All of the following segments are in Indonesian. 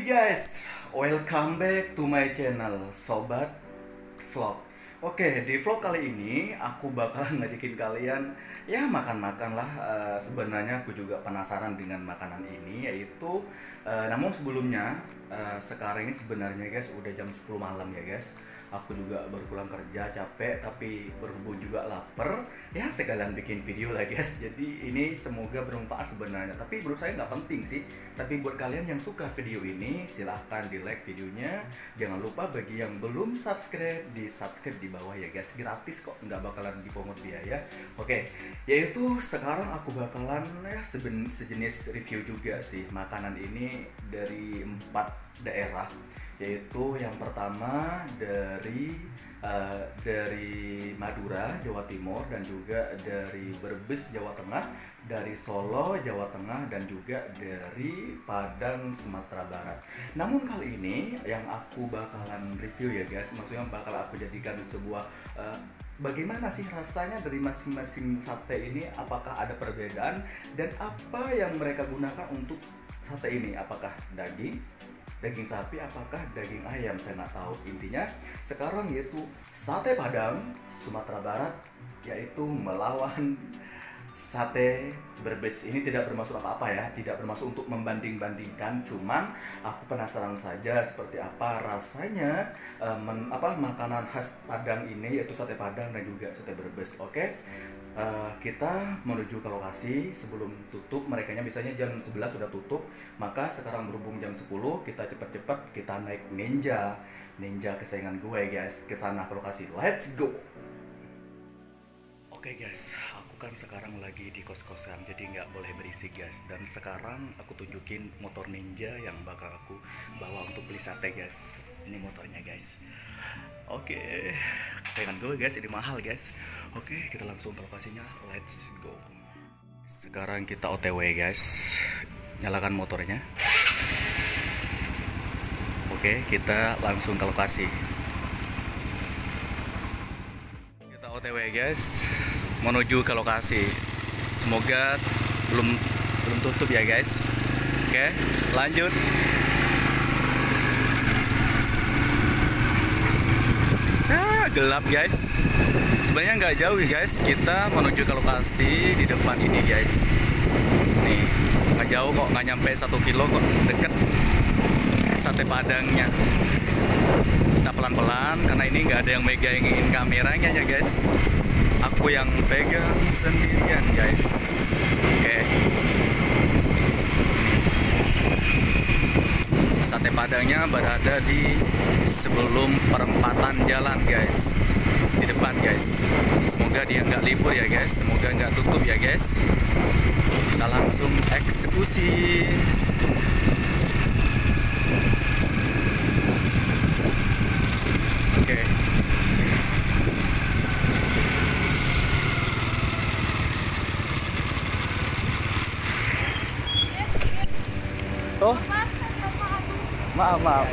Guys, welcome back to my channel Sobat Vlog. Oke, di vlog kali ini aku bakalan ngajakin kalian ya makan-makan lah. Sebenarnya aku juga penasaran dengan makanan ini, yaitu namun sebelumnya sekarang ini sebenarnya guys udah jam 10 malam ya guys. Aku juga baru pulang kerja capek, tapi berhubung juga lapar ya sekalian bikin video lah guys. Jadi ini semoga bermanfaat sebenarnya, tapi menurut saya nggak penting sih. Tapi buat kalian yang suka video ini silahkan di like videonya. Jangan lupa bagi yang belum subscribe, di subscribe di bawah ya guys, gratis kok, nggak bakalan dipungut biaya. Oke, yaitu sekarang aku bakalan ya sejenis review juga sih makanan ini dari 4 daerah, yaitu yang pertama dari Madura, Jawa Timur, dan juga dari Brebes, Jawa Tengah, dari Solo, Jawa Tengah, dan juga dari Padang, Sumatera Barat. Namun kali ini yang aku bakalan review ya guys, maksudnya bakal aku jadikan sebuah bagaimana sih rasanya dari masing-masing sate ini, apakah ada perbedaan, dan apa yang mereka gunakan untuk sate ini, apakah daging sapi, apakah daging ayam, saya nggak tahu. Intinya sekarang yaitu sate Padang Sumatera Barat, yaitu melawan sate Brebes. Ini tidak bermaksud apa-apa ya, tidak bermaksud untuk membanding-bandingkan, cuman aku penasaran saja seperti apa rasanya makanan khas Padang ini, yaitu sate Padang dan juga sate Brebes. Oke. Kita menuju ke lokasi sebelum tutup. Merekanya biasanya jam 11 sudah tutup, maka sekarang berhubung jam 10, kita cepat-cepat kita naik Ninja kesayangan gue guys, ke sana ke lokasi. Let's go. Oke guys, aku kan sekarang lagi di kos-kosan, jadi nggak boleh berisik guys. Dan sekarang aku tunjukin motor Ninja yang bakal aku bawa untuk beli sate guys. Ini motornya guys. Oke, kesayangan gue guys, ini mahal guys. Oke, kita langsung ke lokasinya. Let's go. Sekarang kita OTW guys. Nyalakan motornya. Oke, kita langsung ke lokasi. Kita OTW guys, menuju ke lokasi. Semoga belum tutup ya guys. Oke, lanjut. Gelap guys, sebenarnya nggak jauh guys, kita menuju ke lokasi di depan ini guys. Nih, nggak jauh kok, nggak nyampe 1 kilo kok, deket sate Padangnya. Kita pelan-pelan karena ini nggak ada yang megangin kameranya ya guys, aku yang pegang sendirian guys. Oke, sate Padangnya berada di sebelum perempatan jalan guys, di depan guys. Semoga dia nggak libur ya guys, semoga nggak tutup ya guys. Kita langsung eksekusi. Oke. Oh, maaf.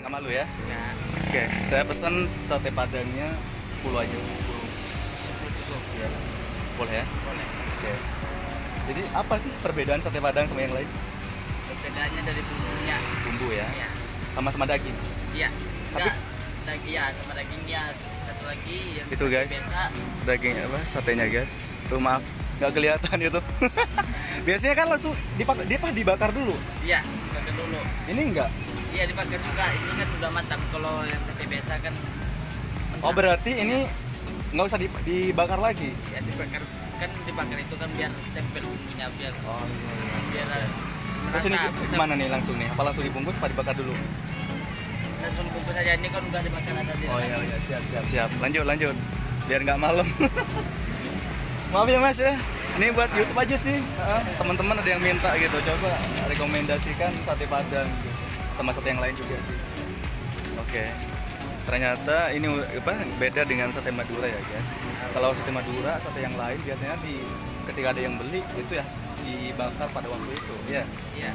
Nggak malu ya? Ya. Oke, saya pesan sate Padangnya 10 aja. 10 tusuk ya. Boleh ya? Boleh. Oke. Jadi apa sih perbedaan sate Padang sama yang lain? Perbedaannya dari bumbunya. Bumbu ya? Iya. Sama daging? Iya. Tapi daging ya, sama dagingnya. Satu lagi yang itu guys, biasa. Daging apa? Satenya guys. Tuh maaf, nggak kelihatan itu. Biasanya kan langsung dibakar dulu. Iya, dibakar dulu. Ini enggak? Iya, dibakar juga. Ini kan udah matang. Kalau yang sate biasa kan mentah. Oh, berarti ini nggak usah dibakar lagi? Ya, dibakar. Kan dibakar itu kan biar tempel bumbunya, biar biar terus ini gimana nih langsung nih? Apa langsung dibungkus apa dibakar dulu? Langsung bungkus aja, ini kan udah dibakar ada di. Oh iya, siap. Lanjut. Biar nggak malam. Maaf ya mas ya. Ini buat YouTube aja sih. Teman-teman ada yang minta gitu. Coba rekomendasikan sate Padang gitu. Sama sate yang lain juga sih. Oke. Ternyata ini beda dengan sate Madura ya guys. Kalau sate Madura, sate yang lain biasanya ketika ada yang beli itu ya dibakar pada waktu itu, ya. Iya.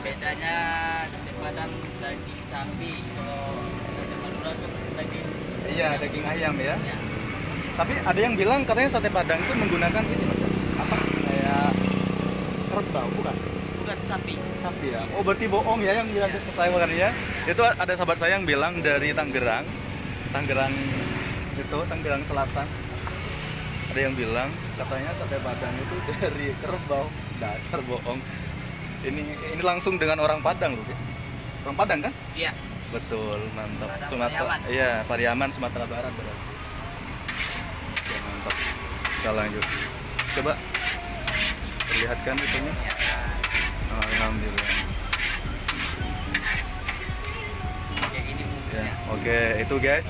Bedanya sate Padang daging sapi, kalau sate Madura kan daging. Iya, daging ayam ya. Ya. Tapi ada yang bilang katanya sate Padang itu menggunakan ini mas, apa kayak kerbau bukan? Bukan sapi. Sapi ya. Oh berarti bohong ya yang bilang ke saya bukan ya? Itu ada sahabat saya yang bilang dari Tangerang itu Tangerang Selatan. Ada yang bilang katanya sate Padang itu dari kerbau. Dasar bohong. Ini langsung dengan orang Padang loh guys. Orang Padang kan? Iya. Betul, mantap. Padang, Sumatera. Pariaman. Iya, Pariaman Sumatera Barat berarti. Oke, mantap. Kita lanjut. Coba perlihatkan itunya. Ya. Alhamdulillah. Kayak gini Ya, bumbunya. oke, itu guys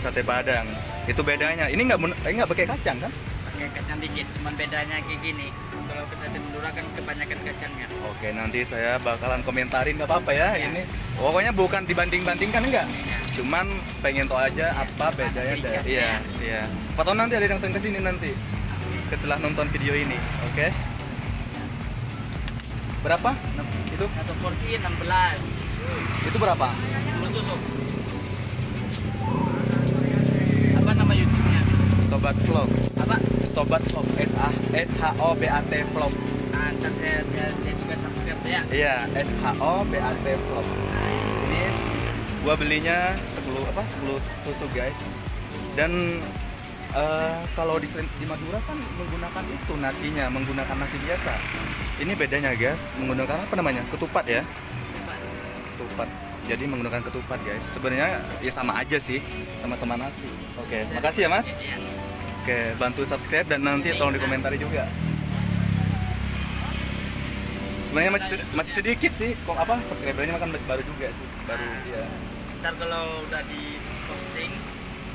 sate Padang. Itu bedanya. Ini nggak pakai kacang kan? Pakai kacang dikit, cuman bedanya kayak gini. Kalau kita sate Madura kan kebanyakan kacangnya. Oke, nanti saya bakalan komentarin nggak apa-apa ya ini. Pokoknya bukan dibanding-bandingkan enggak. Cuman pengen tahu aja apa bedanya dari. Iya, iya. Atau nanti ada yang datang ke sini nanti setelah nonton video ini. Oke. Berapa? Itu? Satu porsi 16. Itu berapa? 10 tusuk. Apa nama YouTube-nya? Sobat Vlog. Apa? Sobat Vlog. SHOBAT Vlog. Nah, ntar saya juga subscribe ya. Iya, SHOBAT Vlog. Ini gua belinya 10 tusuk guys. Dan kalau di Madura kan menggunakan itu nasinya, menggunakan nasi biasa. Ini bedanya guys, menggunakan apa namanya? Ketupat ya. Ketupat. Jadi menggunakan ketupat guys. Sebenarnya ya sama aja sih, sama-sama nasi. Oke, makasih ya Mas. Iya. Oke, bantu subscribe dan nanti tolong dikomentari juga. Sebenarnya masih sedikit sih, kok apa subscribernya kan masih baru juga sih, baru ya. Ntar kalau udah di posting,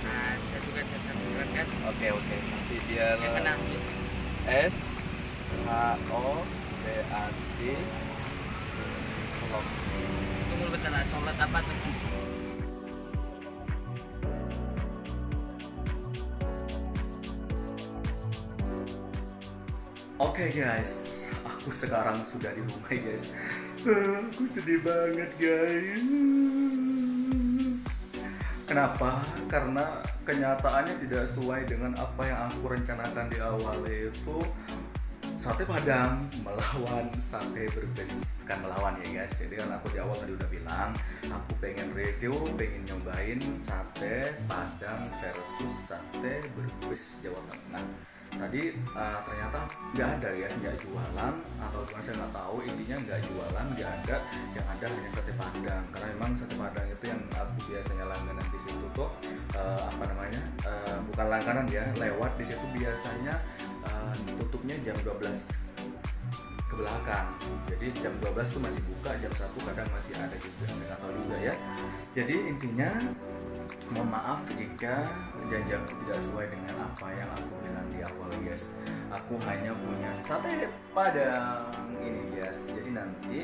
nah bisa juga saya subscribe kan. Oke, nanti biar Yang kena SHOBAT Vlog. tunggu bentar, sholat apa tuh? Oke guys, aku sekarang sudah di rumah guys. Aku sedih banget guys. Kenapa? Karena kenyataannya tidak sesuai dengan apa yang aku rencanakan di awal, yaitu sate Padang melawan sate Brebes. Bukan melawan ya guys. Jadi kan aku di awal tadi udah bilang aku pengen review, pengen nyobain sate Padang versus sate Brebes Jawa Tengah. Tadi ternyata nggak ada ya, nggak jualan atau saya nggak tahu, intinya nggak jualan, nggak ada, yang ada hanya sate Padang. Karena memang sate Padang itu yang aku biasanya langganan di situ tuh bukan langganan ya, lewat di situ biasanya tutupnya jam 12 ke belakang. Jadi jam 12 tuh masih buka, jam 1 kadang masih ada juga, saya nggak tahu juga ya. Jadi intinya mohon maaf jika janji aku tidak sesuai dengan apa yang aku bilang di awal guys. Aku hanya punya sate Padang ini guys. Jadi nanti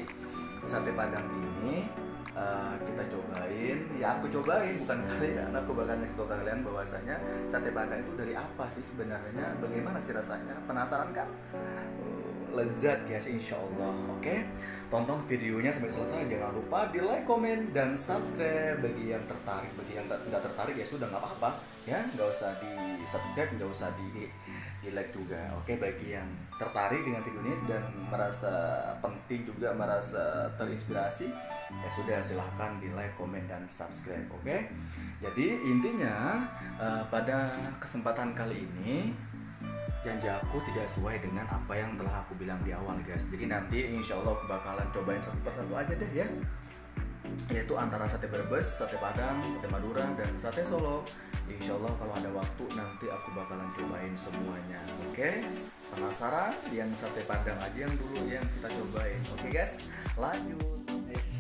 sate Padang ini kita cobain. Ya aku cobain, bukan kalian. Aku bakal ngasih tau kalian bahwasanya sate Padang itu dari apa sih sebenarnya, bagaimana sih rasanya. Penasaran kan? Lezat guys, insya Allah. Oke, tonton videonya sampai selesai. Jangan lupa di like, komen, dan subscribe. Bagi yang tertarik, bagi yang nggak tertarik ya sudah nggak apa-apa ya, nggak usah di subscribe, nggak usah di like juga. Oke, bagi yang tertarik dengan video ini dan merasa penting juga, merasa terinspirasi, ya sudah silahkan di like, komen, dan subscribe. Oke, jadi intinya pada kesempatan kali ini janji aku tidak sesuai dengan apa yang telah aku bilang di awal guys. Jadi nanti insya Allah aku bakalan cobain satu persatu aja deh ya, yaitu antara sate Brebes, sate Padang, sate Madura, dan sate Solo. Insya Allah kalau ada waktu nanti aku bakalan cobain semuanya. Oke, penasaran? Yang sate Padang aja yang dulu yang kita cobain. Oke guys, lanjut.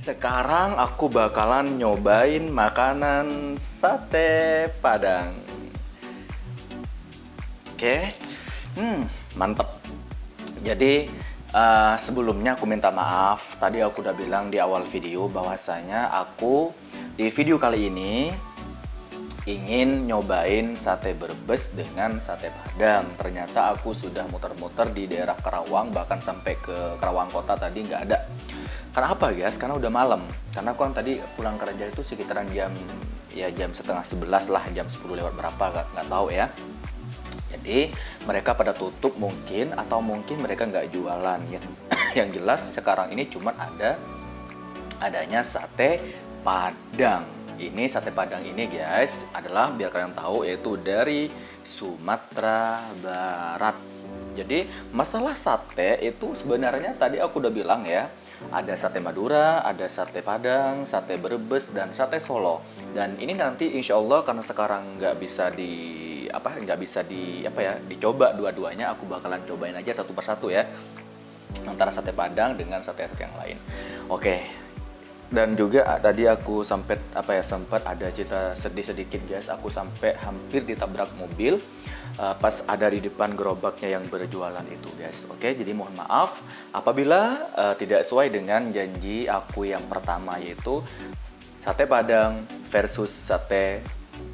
Sekarang aku bakalan nyobain makanan sate Padang. Oke, mantep. Jadi sebelumnya aku minta maaf. Tadi aku udah bilang di awal video bahwasanya aku di video kali ini ingin nyobain sate Brebes dengan sate Padang. Ternyata aku sudah muter-muter di daerah Karawang, bahkan sampai ke Karawang kota tadi nggak ada. Karena apa guys? Karena udah malam. Karena aku kan tadi pulang kerja itu sekitaran jam setengah 11 lah, jam 10 lewat berapa nggak tahu ya. Jadi mereka pada tutup mungkin, atau mungkin mereka nggak jualan. Yang jelas sekarang ini cuma adanya sate Padang. Ini sate Padang ini guys adalah, biar kalian tahu, yaitu dari Sumatera Barat. Jadi masalah sate itu sebenarnya tadi aku udah bilang ya, ada sate Madura, ada sate Padang, sate Brebes, dan sate Solo. Dan ini nanti insya Allah karena sekarang nggak bisa dicoba dua-duanya, aku bakalan cobain aja satu persatu ya, antara sate Padang dengan sate yang lain. Oke. Dan juga tadi aku sempat ada cerita sedih sedikit guys. Aku sampai hampir ditabrak mobil pas ada di depan gerobaknya yang berjualan itu guys. Oke, jadi mohon maaf apabila tidak sesuai dengan janji aku yang pertama, yaitu sate Padang versus sate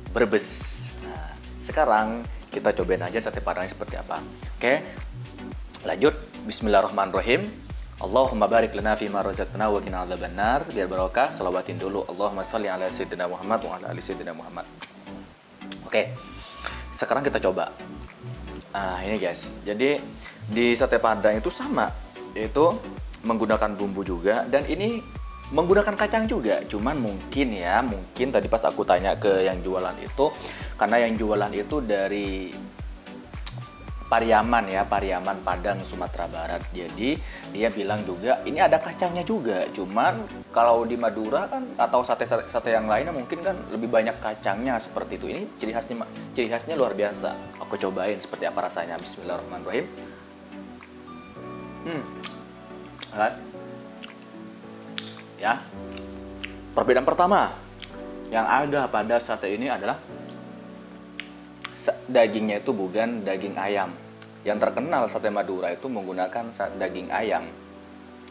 Brebes. Nah, sekarang kita cobain aja sate Padang seperti apa. Oke, lanjut. Bismillahirrahmanirrahim. Allahumma barik lana fi ma razaqtana wa qina adzabannar. Biar barokah, shalawatin dulu. Allahumma shalli ala sayyidina Muhammad wa ala ali sayyidina Muhammad. Oke. Sekarang kita coba. Ini guys. Jadi di sate Padang itu sama, yaitu menggunakan bumbu juga, dan ini menggunakan kacang juga. Cuman mungkin tadi pas aku tanya ke yang jualan itu, karena yang jualan itu dari Pariaman Padang, Sumatera Barat. Jadi dia bilang juga ini ada kacangnya juga. Cuman kalau di Madura kan, atau sate yang lainnya mungkin kan lebih banyak kacangnya seperti itu. Ini ciri khasnya luar biasa. Aku cobain seperti apa rasanya. Bismillahirrahmanirrahim. Ya. Perbedaan pertama yang ada pada sate ini adalah dagingnya itu bukan daging ayam. Yang terkenal sate Madura itu menggunakan daging ayam.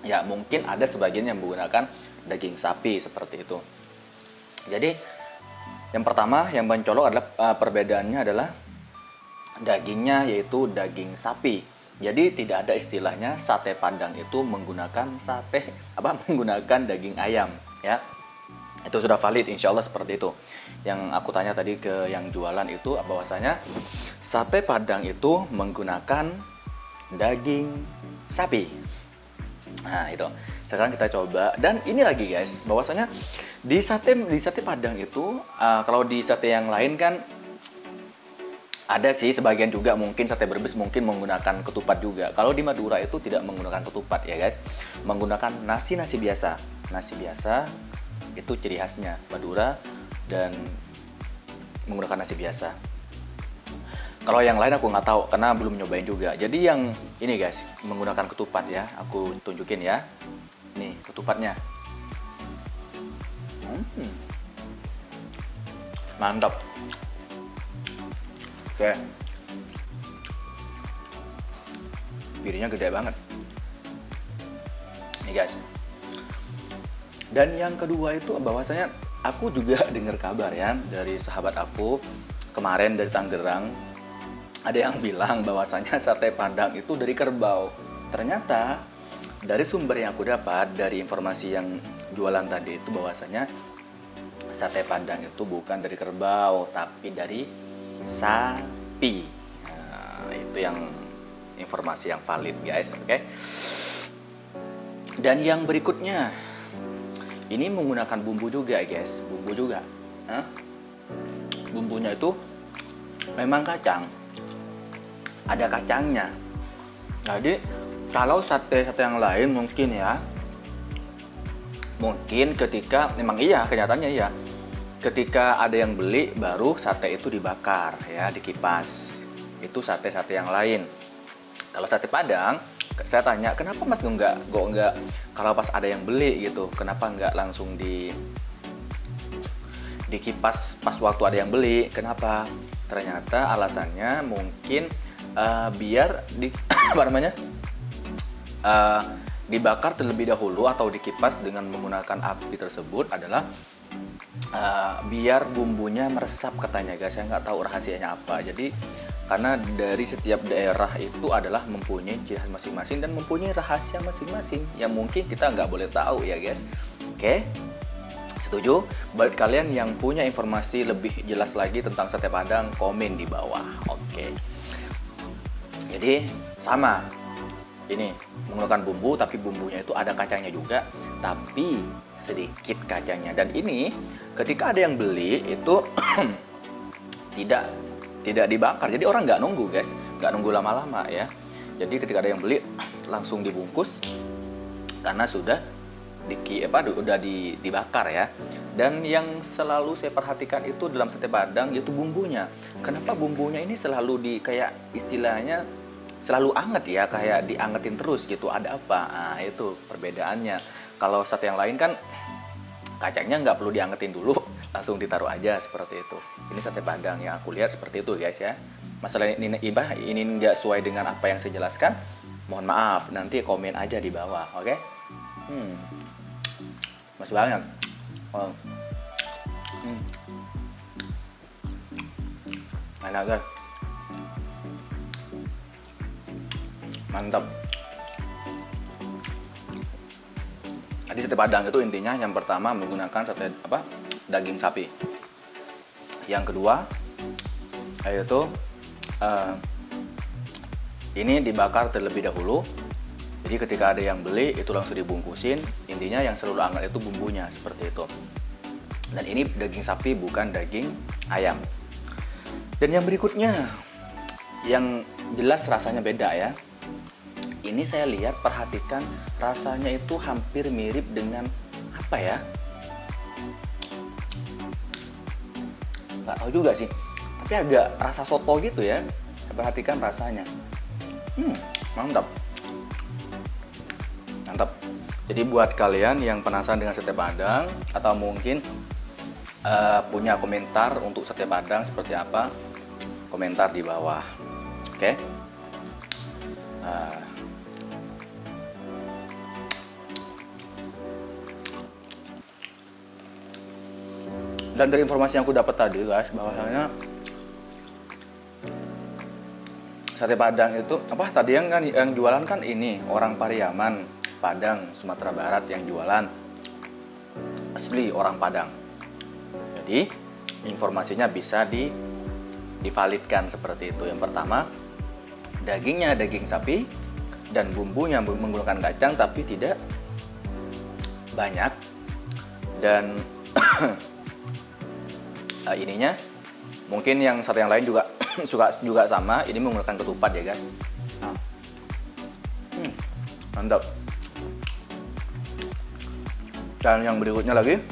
Ya, mungkin ada sebagian yang menggunakan daging sapi seperti itu. Jadi yang pertama yang mencolok adalah perbedaannya adalah dagingnya, yaitu daging sapi. Jadi tidak ada istilahnya sate Padang itu menggunakan menggunakan daging ayam ya. Itu sudah valid insya Allah seperti itu. Yang aku tanya tadi ke yang jualan itu bahwasanya sate Padang itu menggunakan daging sapi. Nah itu. Sekarang kita coba. Dan ini lagi guys, bahwasanya di sate Padang itu kalau di sate yang lain kan ada sih sebagian juga, mungkin sate Brebes mungkin menggunakan ketupat juga. Kalau di Madura itu tidak menggunakan ketupat ya guys, menggunakan nasi biasa. Nasi biasa itu ciri khasnya Madura, dan menggunakan nasi biasa. Kalau yang lain aku nggak tahu karena belum nyobain juga. Jadi yang ini guys menggunakan ketupat ya, aku tunjukin ya. Nih ketupatnya. Mantap. Oke. Birinya gede banget. Nih guys. Dan yang kedua itu bahwasanya aku juga dengar kabar ya dari sahabat aku kemarin dari Tangerang, ada yang bilang bahwasanya sate Padang itu dari kerbau. Ternyata dari sumber yang aku dapat dari informasi yang jualan tadi itu bahwasanya sate Padang itu bukan dari kerbau tapi dari sapi. Nah, itu yang informasi yang valid guys, oke. Dan yang berikutnya ini menggunakan bumbu juga guys, bumbu juga. Bumbunya itu memang kacang, ada kacangnya. Jadi kalau sate yang lain mungkin ketika memang kenyataannya ketika ada yang beli baru sate itu dibakar ya, dikipas. Itu sate yang lain. Kalau sate Padang, saya tanya kenapa mas enggak kalau pas ada yang beli gitu, kenapa enggak langsung dikipas pas waktu ada yang beli? Kenapa? Ternyata alasannya mungkin biar dibakar terlebih dahulu atau dikipas dengan menggunakan api tersebut adalah biar bumbunya meresap katanya guys. Saya nggak tahu rahasianya apa. Jadi karena dari setiap daerah itu adalah mempunyai ciri khas masing-masing dan mempunyai rahasia masing-masing yang mungkin kita nggak boleh tahu ya guys. Oke, setuju? Buat kalian yang punya informasi lebih jelas lagi tentang sate Padang, komen di bawah. Oke, jadi sama, ini menggunakan bumbu tapi bumbunya itu ada kacangnya juga, tapi sedikit kacangnya. Dan ini ketika ada yang beli itu tidak dibakar, jadi orang nggak nunggu guys, nggak nunggu lama-lama ya. Jadi ketika ada yang beli langsung dibungkus karena sudah dibakar ya. Dan yang selalu saya perhatikan itu dalam sate Padang itu bumbunya. Kenapa bumbunya ini selalu kayak istilahnya selalu anget ya, kayak diangetin terus gitu, ada apa? Nah itu perbedaannya. Kalau sate yang lain kan kacangnya nggak perlu diangetin dulu, langsung ditaruh aja seperti itu. Ini sate Padang yang aku lihat seperti itu guys ya. Masalah ini nggak sesuai dengan apa yang saya jelaskan, mohon maaf, nanti komen aja di bawah, oke? Masih banyak. Enak guys, mantap. Jadi sate Padang itu intinya yang pertama menggunakan daging sapi. Yang kedua yaitu ini dibakar terlebih dahulu. Jadi ketika ada yang beli itu langsung dibungkusin. Intinya yang selalu hangat itu bumbunya seperti itu. Dan ini daging sapi bukan daging ayam. Dan yang berikutnya yang jelas rasanya beda ya. Ini saya lihat, perhatikan, rasanya itu hampir mirip dengan apa ya? Nggak tahu juga sih, tapi agak rasa soto gitu ya. Perhatikan rasanya. Mantap. Mantap. Jadi buat kalian yang penasaran dengan sate Padang atau mungkin punya komentar untuk sate Padang seperti apa, komentar di bawah. Oke? Dan dari informasi yang aku dapat tadi guys, bahwasanya sate Padang itu tadi yang jualan kan ini orang Pariaman, Padang, Sumatera Barat yang jualan asli orang Padang. Jadi informasinya bisa divalidkan seperti itu. Yang pertama, dagingnya daging sapi dan bumbunya menggunakan kacang tapi tidak banyak. Dan ininya mungkin yang satu yang lain juga juga sama, ini menggunakan ketupat ya guys. Mantap. Dan yang berikutnya lagi,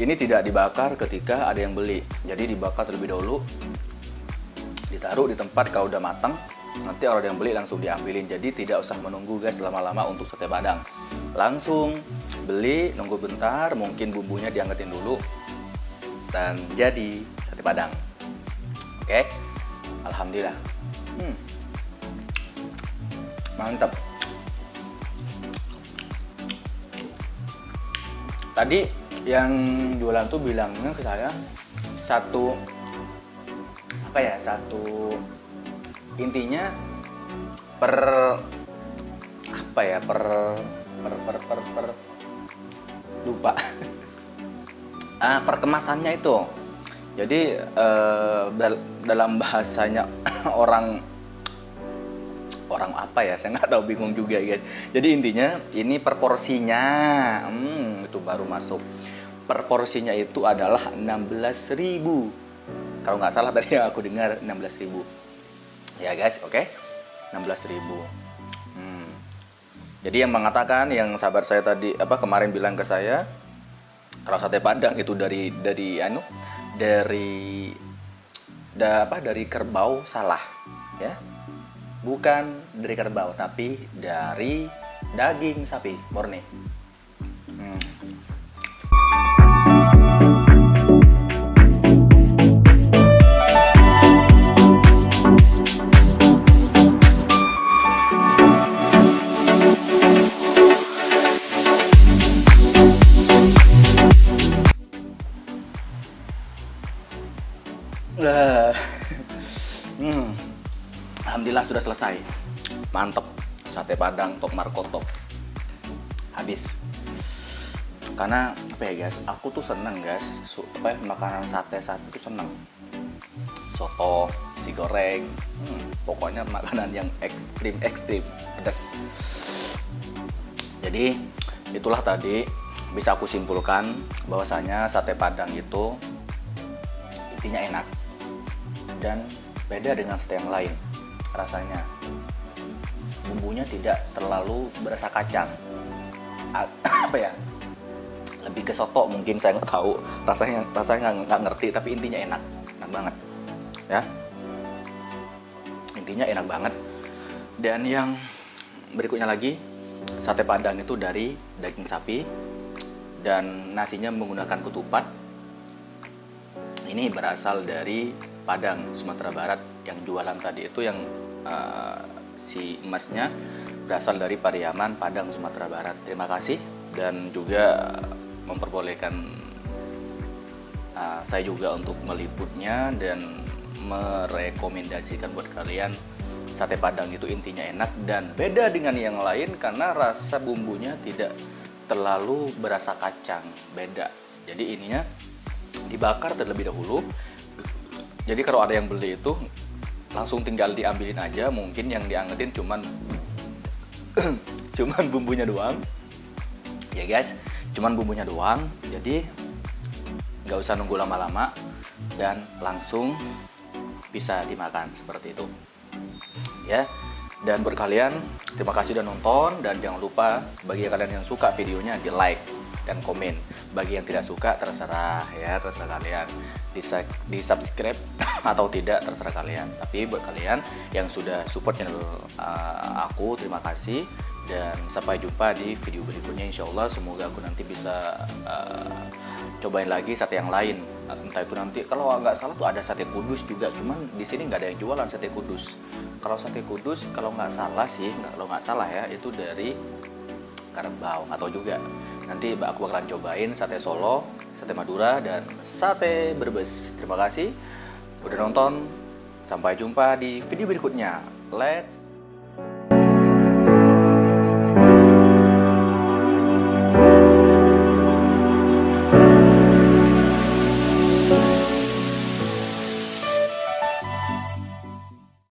ini tidak dibakar ketika ada yang beli, jadi dibakar terlebih dahulu, ditaruh di tempat. Kalau udah matang nanti kalau ada yang beli langsung diambilin. Jadi tidak usah menunggu guys lama-lama untuk sate Padang, langsung beli, nunggu bentar, mungkin bumbunya diangetin dulu dan jadi sate Padang. Oke, alhamdulillah. Mantap. Tadi yang jualan tuh bilangnya ke saya intinya per lupa perkemasannya itu. Jadi dalam bahasanya orang apa ya, saya nggak tahu, bingung juga guys. Jadi intinya ini per porsinya, itu baru masuk. Per porsinya itu adalah 16.000. Kalau nggak salah tadi yang aku dengar 16.000. Ya guys, oke. 16.000. Jadi yang mengatakan, yang sahabat saya tadi kemarin bilang ke saya, kalau sate Padang itu dari kerbau, salah ya. Bukan dari kerbau tapi dari daging sapi murni. selesai. Mantep, sate Padang Tok Markotop. Habis. Karena apa ya guys, aku tuh seneng guys, makanan sate tuh seneng. Soto, nasi goreng, pokoknya makanan yang ekstrim pedas. Jadi itulah tadi bisa aku simpulkan bahwasanya sate Padang itu intinya enak dan beda dengan sate yang lain. Rasanya bumbunya tidak terlalu berasa kacang. Apa ya? Lebih ke soto mungkin, saya nggak tahu. Rasanya nggak ngerti, tapi intinya enak banget. Ya, intinya enak banget. Dan yang berikutnya lagi, sate Padang itu dari daging sapi dan nasinya menggunakan ketupat. Ini berasal dari Padang, Sumatera Barat. Yang jualan tadi itu yang si emasnya berasal dari Pariaman, Padang, Sumatera Barat. Terima kasih, dan juga memperbolehkan saya juga untuk meliputnya dan merekomendasikan buat kalian. Sate Padang itu intinya enak dan beda dengan yang lain karena rasa bumbunya tidak terlalu berasa kacang, beda. Jadi ininya dibakar terlebih dahulu. Jadi kalau ada yang beli itu langsung tinggal diambilin aja, mungkin yang diangetin cuman bumbunya doang. Ya guys, cuman bumbunya doang. Jadi nggak usah nunggu lama-lama dan langsung bisa dimakan seperti itu. Ya, dan buat kalian terima kasih udah nonton, dan jangan lupa bagi kalian yang suka videonya di like dan komen. Bagi yang tidak suka terserah ya, terserah kalian di subscribe atau tidak, terserah kalian. Tapi buat kalian yang sudah support channel aku, terima kasih, dan sampai jumpa di video berikutnya. Insya Allah semoga aku nanti bisa cobain lagi sate yang lain. Entah itu nanti, kalau nggak salah tuh ada sate kudus juga, cuman di sini nggak ada yang jualan sate kudus. Kalau sate kudus, kalau nggak salah ya, itu dari Karembau, nggak tahu juga. Nanti aku bakalan cobain sate Solo, sate Madura, dan sate Brebes. Terima kasih udah nonton. Sampai jumpa di video berikutnya. Let's